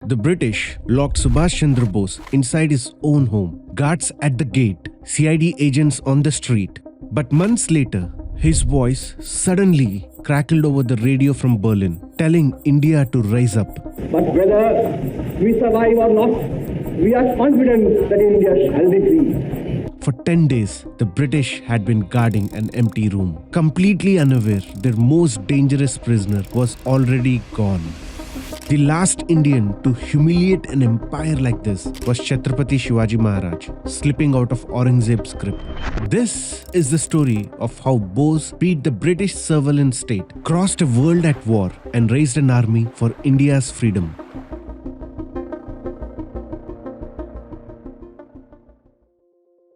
The British locked Subhas Chandra Bose inside his own home, guards at the gate, CID agents on the street. But months later, his voice suddenly crackled over the radio from Berlin, telling India to rise up. But whether we survive or not, we are confident that India shall be free. For 10 days, the British had been guarding an empty room, completely unaware their most dangerous prisoner was already gone. The last Indian to humiliate an empire like this was Chhatrapati Shivaji Maharaj, slipping out of Aurangzeb's grip. This is the story of how Bose beat the British surveillance state, crossed a world at war, and raised an army for India's freedom.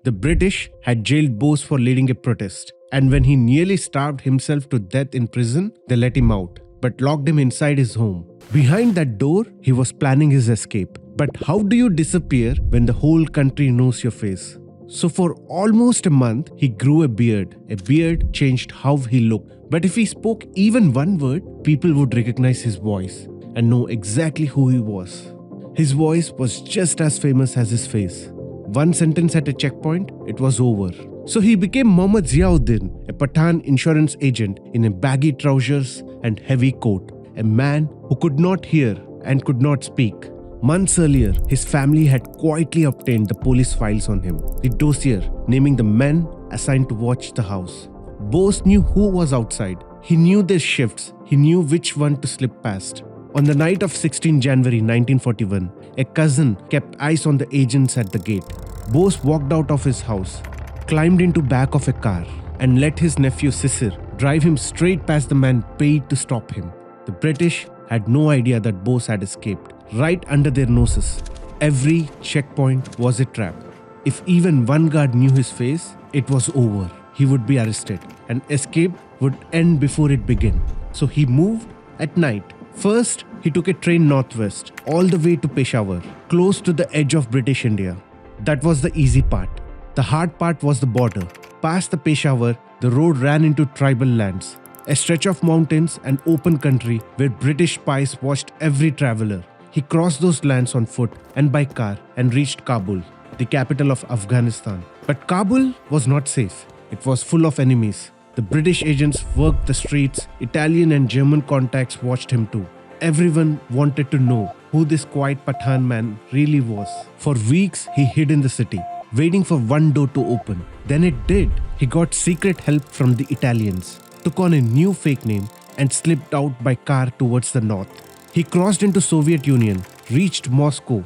The British had jailed Bose for leading a protest, and when he nearly starved himself to death in prison, they let him out, but locked him inside his home. Behind that door, he was planning his escape. But how do you disappear when the whole country knows your face? So for almost a month, he grew a beard. A beard changed how he looked. But if he spoke even one word, people would recognize his voice and know exactly who he was. His voice was just as famous as his face. One sentence at a checkpoint, it was over. So he became Mohammad Ziauddin, a Pathan insurance agent in a baggy trousers and heavy coat. A man who could not hear and could not speak. Months earlier, his family had quietly obtained the police files on him, the dossier naming the men assigned to watch the house. Bose knew who was outside. He knew their shifts. He knew which one to slip past. On the night of 16 January 1941, a cousin kept eyes on the agents at the gate. Bose walked out of his house, climbed into back of a car, and let his nephew Sisir drive him straight past the man paid to stop him. The British had no idea that Bose had escaped. Right under their noses, every checkpoint was a trap. If even one guard knew his face, it was over. He would be arrested, and escape would end before it began. So he moved at night. First, he took a train northwest, all the way to Peshawar, close to the edge of British India. That was the easy part. The hard part was the border. Past the Peshawar, the road ran into tribal lands. A stretch of mountains and open country where British spies watched every traveler. He crossed those lands on foot and by car and reached Kabul, the capital of Afghanistan. But Kabul was not safe. It was full of enemies. The British agents worked the streets. Italian and German contacts watched him too. Everyone wanted to know who this quiet Pathan man really was. For weeks, he hid in the city, waiting for one door to open. Then it did. He got secret help from the Italians, took on a new fake name, and slipped out by car towards the north. He crossed into Soviet Union, reached Moscow.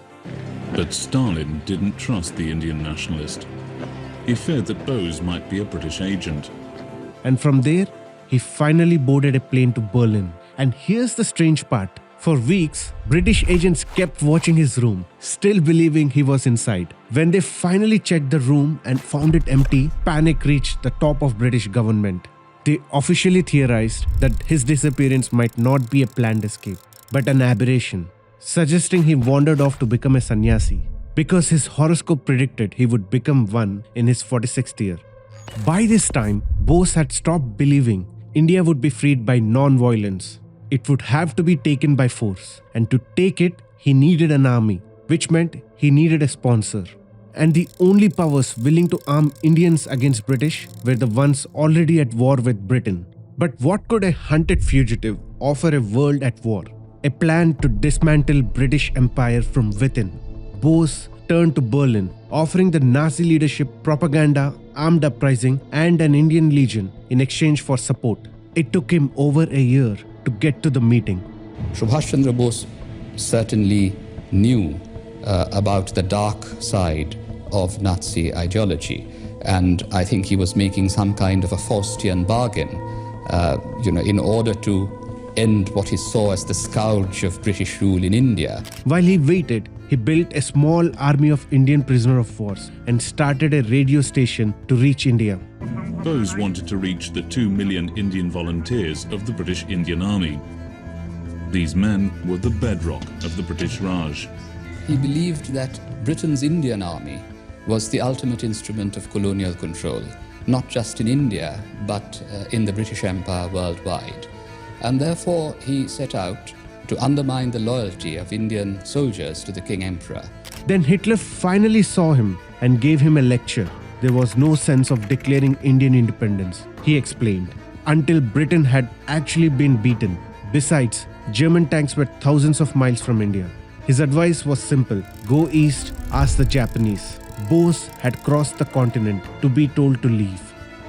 But Stalin didn't trust the Indian nationalist. He feared that Bose might be a British agent. And from there, he finally boarded a plane to Berlin. And here's the strange part. For weeks, British agents kept watching his room, still believing he was inside. When they finally checked the room and found it empty, panic reached the top of British government. They officially theorized that his disappearance might not be a planned escape, but an aberration, suggesting he wandered off to become a sannyasi, because his horoscope predicted he would become one in his 46th year. By this time, Bose had stopped believing India would be freed by non-violence. It would have to be taken by force, and to take it, he needed an army, which meant he needed a sponsor. And the only powers willing to arm Indians against British were the ones already at war with Britain. But what could a hunted fugitive offer a world at war? A plan to dismantle British Empire from within. Bose turned to Berlin, offering the Nazi leadership propaganda, armed uprising, and an Indian legion in exchange for support. It took him over a year to get to the meeting. Subhas Chandra Bose certainly knew about the dark side of Nazi ideology, and I think he was making some kind of a Faustian bargain, in order to end what he saw as the scourge of British rule in India. While he waited, he built a small army of Indian prisoner of wars and started a radio station to reach India. Bose wanted to reach the 2 million Indian volunteers of the British Indian Army. These men were the bedrock of the British Raj. He believed that Britain's Indian Army was the ultimate instrument of colonial control, not just in India, but in the British Empire worldwide. And therefore he set out to undermine the loyalty of Indian soldiers to the King Emperor. Then Hitler finally saw him and gave him a lecture. There was no sense of declaring Indian independence, he explained, until Britain had actually been beaten. Besides, German tanks were thousands of miles from India. His advice was simple: go east, ask the Japanese. Bose had crossed the continent to be told to leave.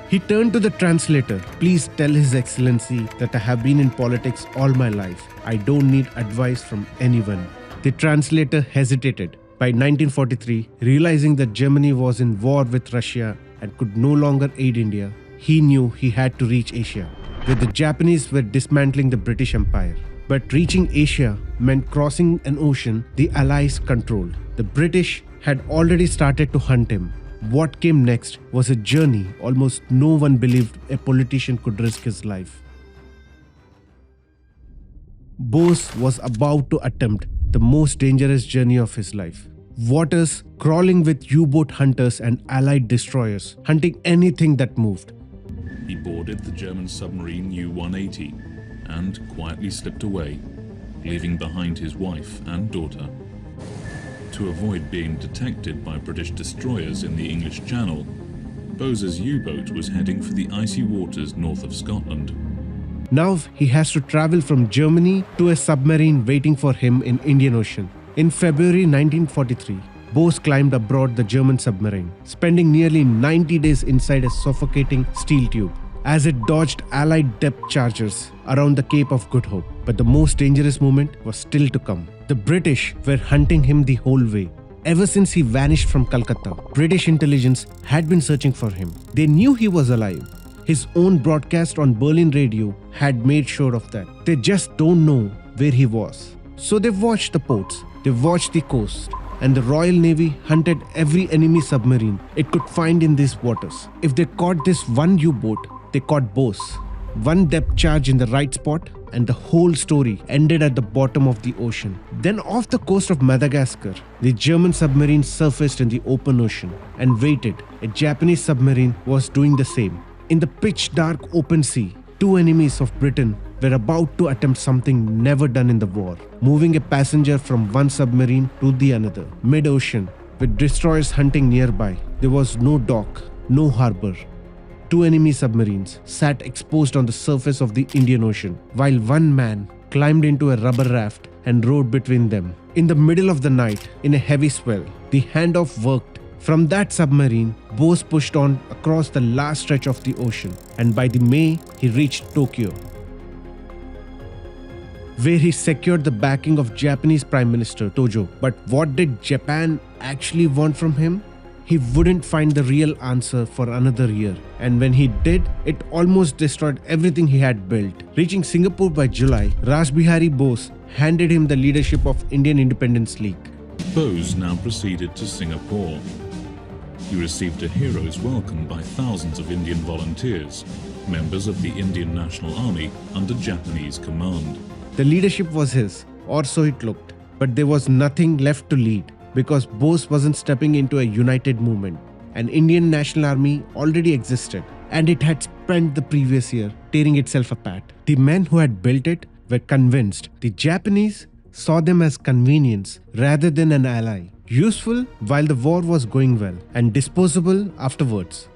He turned to the translator. Please tell His Excellency that I have been in politics all my life. I don't need advice from anyone. The translator hesitated. By 1943, realizing that Germany was in war with Russia and could no longer aid India, he knew he had to reach Asia, where the Japanese were dismantling the British Empire. But reaching Asia meant crossing an ocean the Allies controlled. The British had already started to hunt him. What came next was a journey almost no one believed a politician could risk his life. Bose was about to attempt the most dangerous journey of his life. Waters crawling with U-boat hunters and Allied destroyers, hunting anything that moved. He boarded the German submarine U-180 and quietly slipped away, leaving behind his wife and daughter. To avoid being detected by British destroyers in the English Channel, Bose's U-boat was heading for the icy waters north of Scotland. Now he has to travel from Germany to a submarine waiting for him in Indian Ocean. In February 1943, Bose climbed aboard the German submarine, spending nearly 90 days inside a suffocating steel tube as it dodged Allied depth chargers around the Cape of Good Hope. But the most dangerous moment was still to come. The British were hunting him the whole way. Ever since he vanished from Calcutta, British intelligence had been searching for him. They knew he was alive. His own broadcast on Berlin radio had made sure of that. They just don't know where he was. So they watched the ports, they watched the coast, and the Royal Navy hunted every enemy submarine it could find in these waters. If they caught this one U-boat, they caught Bose. One depth charge in the right spot, and the whole story ended at the bottom of the ocean. Then off the coast of Madagascar, the German submarine surfaced in the open ocean and waited. A Japanese submarine was doing the same. In the pitch dark open sea, two enemies of Britain were about to attempt something never done in the war, moving a passenger from one submarine to the another, mid-ocean, with destroyers hunting nearby. There was no dock, no harbor. Two enemy submarines sat exposed on the surface of the Indian Ocean, while one man climbed into a rubber raft and rode between them. In the middle of the night, in a heavy swell, the handoff worked. From that submarine, Bose pushed on across the last stretch of the ocean, and by the May, he reached Tokyo, where he secured the backing of Japanese Prime Minister Tojo. But what did Japan actually want from him? He wouldn't find the real answer for another year, and when he did, it almost destroyed everything he had built. Reaching Singapore by July, Rajbihari Bose handed him the leadership of Indian Independence League. Bose now proceeded to Singapore. He received a hero's welcome by thousands of Indian volunteers, members of the Indian National Army under Japanese command. The leadership was his, or so it looked, but there was nothing left to lead, because Bose wasn't stepping into a united movement. An Indian National Army already existed, and it had spent the previous year tearing itself apart. The men who had built it were convinced the Japanese saw them as convenience rather than an ally, useful while the war was going well, and disposable afterwards.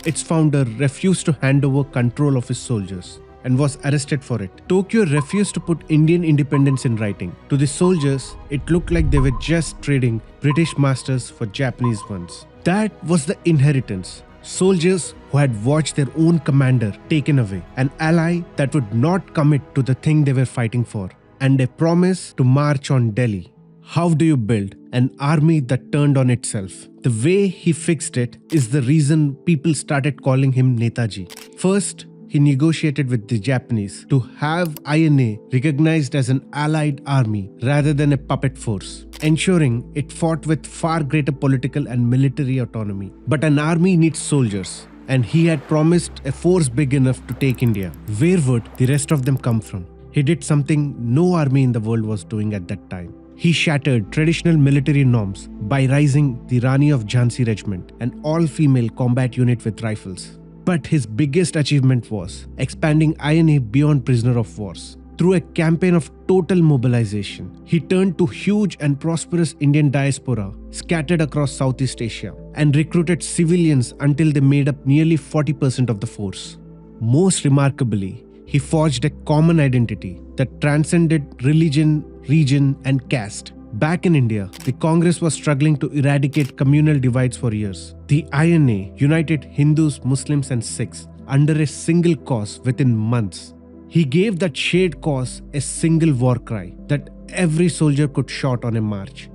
Its founder refused to hand over control of his soldiers and was arrested for it. Tokyo refused to put Indian independence in writing. To the soldiers, it looked like they were just trading British masters for Japanese ones. That was the inheritance. Soldiers who had watched their own commander taken away, an ally that would not commit to the thing they were fighting for, and a promise to march on Delhi. How do you build an army that turned on itself? The way he fixed it is the reason people started calling him Netaji. First, he negotiated with the Japanese to have INA recognized as an allied army rather than a puppet force, ensuring it fought with far greater political and military autonomy. But an army needs soldiers, and he had promised a force big enough to take India. Where would the rest of them come from? He did something no army in the world was doing at that time. He shattered traditional military norms by raising the Rani of Jhansi Regiment, an all-female combat unit with rifles. But his biggest achievement was expanding INA beyond prisoner of wars. Through a campaign of total mobilization, he turned to huge and prosperous Indian diaspora scattered across Southeast Asia and recruited civilians until they made up nearly 40% of the force. Most remarkably, he forged a common identity that transcended religion, region, and caste. Back in India, the Congress was struggling to eradicate communal divides for years. The INA united Hindus, Muslims, and Sikhs under a single cause within months. He gave that shared cause a single war cry that every soldier could shout on a march.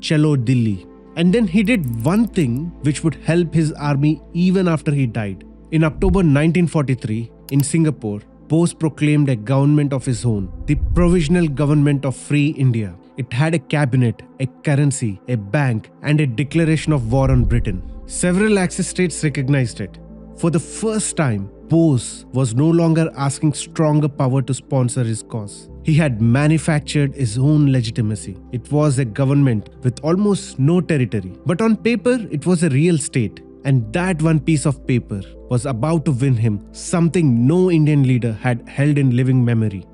Chalo Dilli. And then he did one thing which would help his army even after he died. In October 1943, in Singapore, Bose proclaimed a government of his own, the Provisional Government of Free India. It had a cabinet, a currency, a bank, and a declaration of war on Britain. Several Axis states recognized it. For the first time, Bose was no longer asking stronger power to sponsor his cause. He had manufactured his own legitimacy. It was a government with almost no territory. But on paper, it was a real state. And that one piece of paper was about to win him something no Indian leader had held in living memory.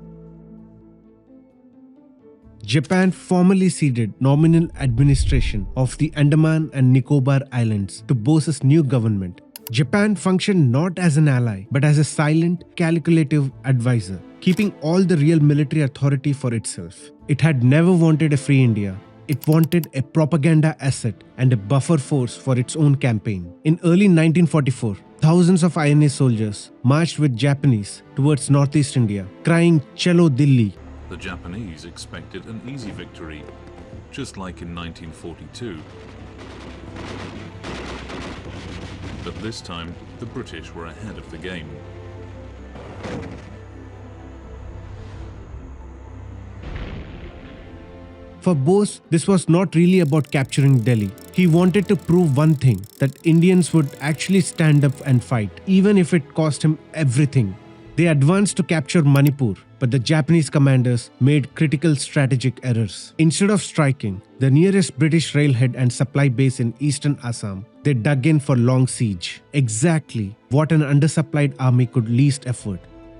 Japan formally ceded nominal administration of the Andaman and Nicobar Islands to Bose's new government. Japan functioned not as an ally, but as a silent, calculative advisor, keeping all the real military authority for itself. It had never wanted a free India. It wanted a propaganda asset and a buffer force for its own campaign. In early 1944, thousands of INA soldiers marched with Japanese towards northeast India, crying Chalo Dilli. The Japanese expected an easy victory, just like in 1942. But this time, the British were ahead of the game. For Bose, this was not really about capturing Delhi. He wanted to prove one thing, that Indians would actually stand up and fight, even if it cost him everything. They advanced to capture Manipur, but the Japanese commanders made critical strategic errors. Instead of striking the nearest British railhead and supply base in eastern Assam, they dug in for long siege. Exactly what an undersupplied army could least afford.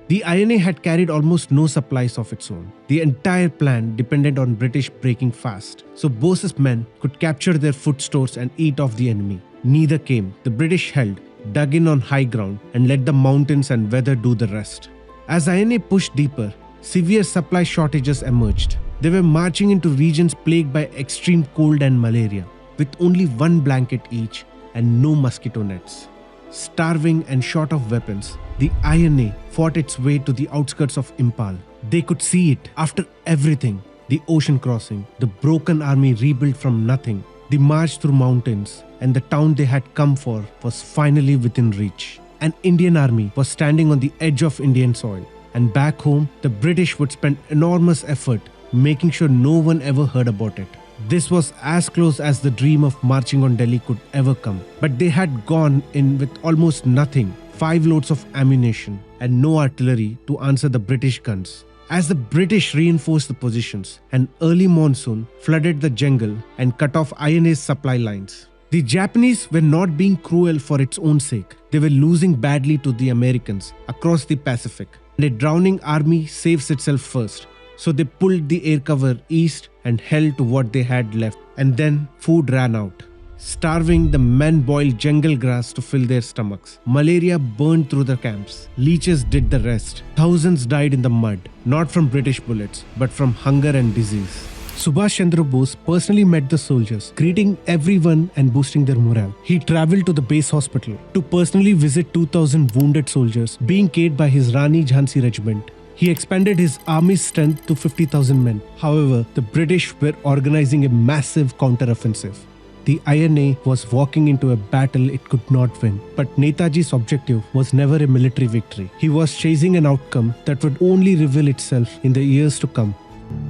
The INA had carried almost no supplies of its own. The entire plan depended on British breaking fast, so Bose's men could capture their food stores and eat off the enemy. Neither came. The British held, dug in on high ground, and let the mountains and weather do the rest. As INA pushed deeper, severe supply shortages emerged. They were marching into regions plagued by extreme cold and malaria, with only one blanket each and no mosquito nets. Starving and short of weapons, the INA fought its way to the outskirts of Imphal. They could see it after everything: the ocean crossing, the broken army rebuilt from nothing, the march through mountains, and the town they had come for was finally within reach. An Indian army was standing on the edge of Indian soil, and back home, the British would spend enormous effort making sure no one ever heard about it. This was as close as the dream of marching on Delhi could ever come. But they had gone in with almost nothing, 5 loads of ammunition, and no artillery to answer the British guns. As the British reinforced the positions, an early monsoon flooded the jungle and cut off INA's supply lines. The Japanese were not being cruel for its own sake. They were losing badly to the Americans across the Pacific. And a drowning army saves itself first. So they pulled the air cover east and held to what they had left. And then food ran out. Starving, the men boiled jungle grass to fill their stomachs. Malaria burned through the camps. Leeches did the rest. Thousands died in the mud, not from British bullets, but from hunger and disease. Subhas Chandra Bose personally met the soldiers, greeting everyone and boosting their morale. He traveled to the base hospital to personally visit 2,000 wounded soldiers being cared by his Rani of Jhansi Regiment. He expanded his army's strength to 50,000 men. However, the British were organizing a massive counter-offensive. The INA was walking into a battle it could not win. But Netaji's objective was never a military victory. He was chasing an outcome that would only reveal itself in the years to come.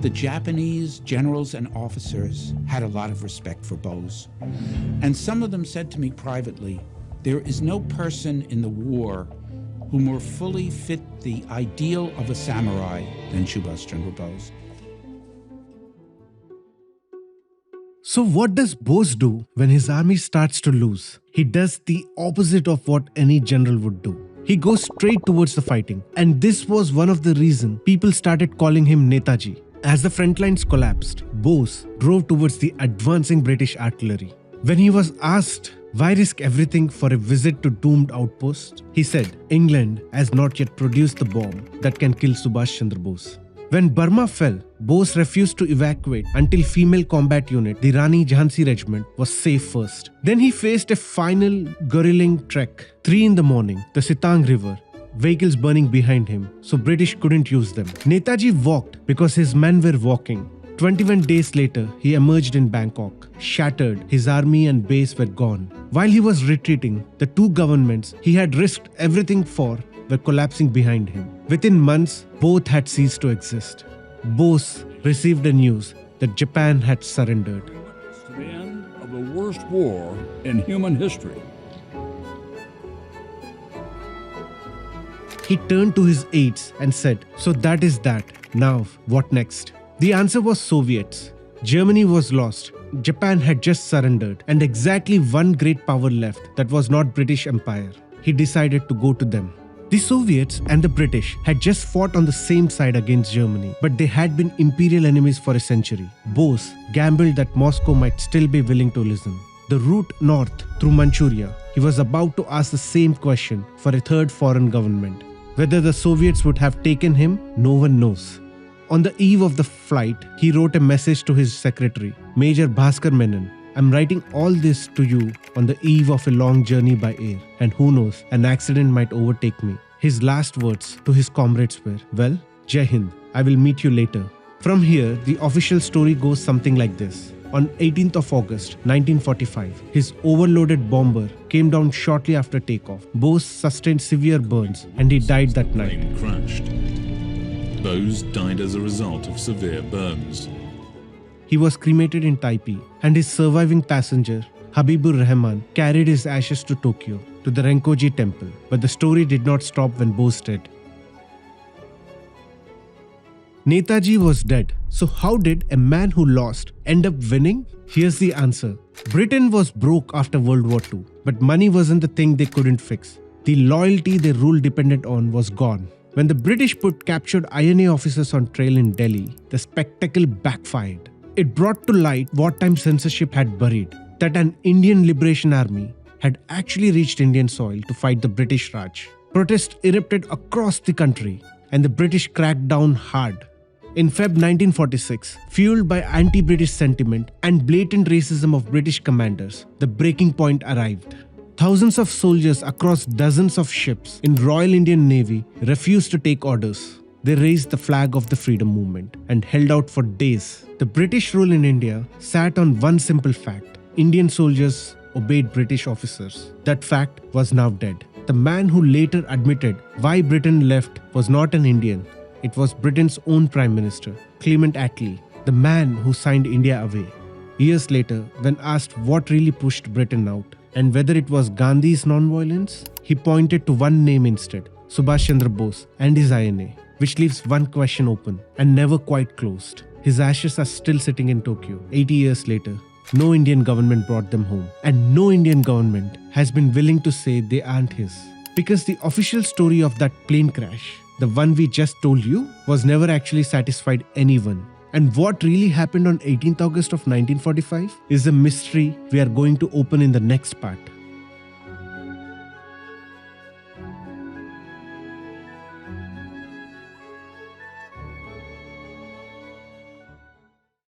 The Japanese generals and officers had a lot of respect for Bose. And some of them said to me privately, "There is no person in the war who more fully fit the ideal of a samurai than Subhas Chandra Bose." So what does Bose do when his army starts to lose? He does the opposite of what any general would do. He goes straight towards the fighting, and this was one of the reasons people started calling him Netaji. As the front lines collapsed, Bose drove towards the advancing British artillery. When he was asked why risk everything for a visit to doomed outpost, he said, England has not yet produced the bomb that can kill Subhas Chandra Bose. When Burma fell, Bose refused to evacuate until female combat unit, the Rani of Jhansi Regiment, was safe first. Then he faced a final guerrilling trek. 3 in the morning, the Sitang River, vehicles burning behind him, so British couldn't use them. Netaji walked because his men were walking. 21 days later, he emerged in Bangkok. Shattered, his army and base were gone. While he was retreating, the 2 governments he had risked everything for were collapsing behind him. Within months, both had ceased to exist. Bose received the news that Japan had surrendered. To the end of the worst war in human history. He turned to his aides and said, "So that is that. Now, what next?" The answer was Soviets. Germany was lost. Japan had just surrendered, and exactly one great power left that was not British Empire. He decided to go to them. The Soviets and the British had just fought on the same side against Germany, but they had been imperial enemies for a century. Bose gambled that Moscow might still be willing to listen. The route north through Manchuria, he was about to ask the same question for a third foreign government. Whether the Soviets would have taken him, no one knows. On the eve of the flight, he wrote a message to his secretary, Major Bhaskar Menon. I'm writing all this to you on the eve of a long journey by air, and who knows, an accident might overtake me. His last words to his comrades were, well, Jai Hind, I will meet you later. From here, the official story goes something like this. On 18th of August 1945, his overloaded bomber came down shortly after takeoff. Bose sustained severe burns and he died that night. Plane crashed. Bose died as a result of severe burns. He was cremated in Taipei, and his surviving passenger, Habibur Rahman, carried his ashes to Tokyo, to the Renkoji temple. But the story did not stop when Bose died. Netaji was dead. So how did a man who lost end up winning? Here's the answer. Britain was broke after World War II, but money wasn't the thing they couldn't fix. The loyalty their rule depended on was gone. When the British put captured INA officers on trial in Delhi, the spectacle backfired. It brought to light wartime censorship had buried, that an Indian Liberation Army had actually reached Indian soil to fight the British Raj. Protests erupted across the country, and the British cracked down hard. In Feb 1946, fueled by anti-British sentiment and blatant racism of British commanders, the breaking point arrived. Thousands of soldiers across dozens of ships in Royal Indian Navy refused to take orders. They raised the flag of the freedom movement and held out for days. The British rule in India sat on one simple fact: Indian soldiers obeyed British officers. That fact was now dead. The man who later admitted why Britain left was not an Indian. It was Britain's own Prime Minister, Clement Attlee, the man who signed India away. Years later, when asked what really pushed Britain out and whether it was Gandhi's non-violence, he pointed to one name instead: Subhas Chandra Bose and his INA, which leaves one question open and never quite closed. His ashes are still sitting in Tokyo 80 years later. No Indian government brought them home, and no Indian government has been willing to say they aren't his. Because the official story of that plane crash, the one we just told you, was never actually satisfied anyone. And what really happened on 18th August of 1945 is a mystery we are going to open in the next part.